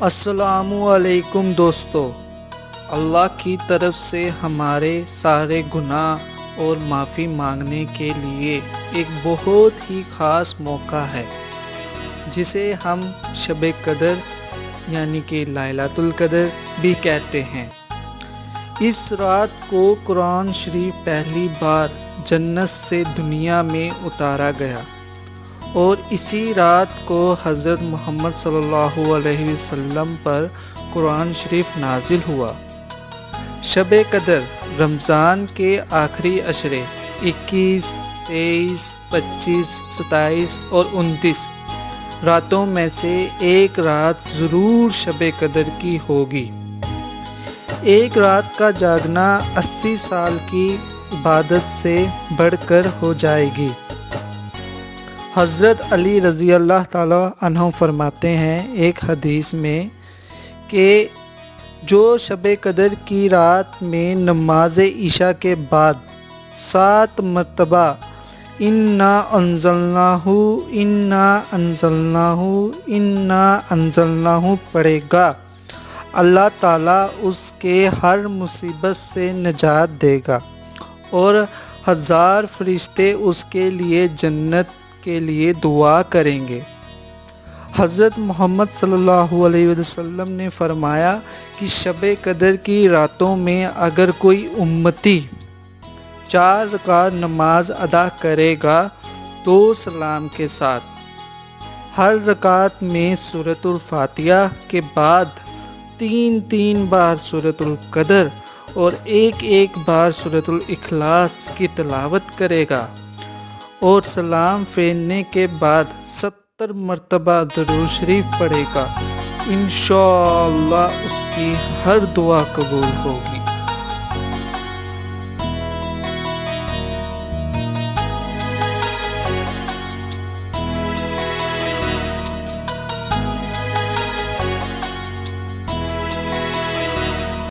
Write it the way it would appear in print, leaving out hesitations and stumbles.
السلام علیکم دوستو، اللہ کی طرف سے ہمارے سارے گناہ اور معافی مانگنے کے لیے ایک بہت ہی خاص موقع ہے جسے ہم شب قدر یعنی کہ لیلۃ القدر بھی کہتے ہیں۔ اس رات کو قرآن شریف پہلی بار جنت سے دنیا میں اتارا گیا اور اسی رات کو حضرت محمد صلی اللہ علیہ وسلم پر قرآن شریف نازل ہوا۔ شب قدر رمضان کے آخری عشرے 21، 23، 25، 27 اور 29 راتوں میں سے ایک رات ضرور شب قدر کی ہوگی۔ ایک رات کا جاگنا 80 سال کی عبادت سے بڑھ کر ہو جائے گی۔ حضرت علی رضی اللہ تعالی عنہ فرماتے ہیں ایک حدیث میں کہ جو شب قدر کی رات میں نماز عشاء کے بعد 7 مرتبہ انا انزلناہ انا انزلناہ انا انزلناہ پڑھے گا، اللہ تعالیٰ اس کے ہر مصیبت سے نجات دے گا اور 1000 فرشتے اس کے لیے جنت کے لیے دعا کریں گے۔ حضرت محمد صلی اللہ علیہ وسلم نے فرمایا کہ شب قدر کی راتوں میں اگر کوئی امتی 4 رکعت نماز ادا کرے گا 2 سلام کے ساتھ، ہر رکعت میں سورۃ الفاتحہ کے بعد 3 بار سورۃ القدر اور 1 بار سورۃ الاخلاص کی تلاوت کرے گا اور سلام پھیرنے کے بعد 70 مرتبہ درود شریف پڑھے گا، انشاءاللہ اس کی ہر دعا قبول ہوگی۔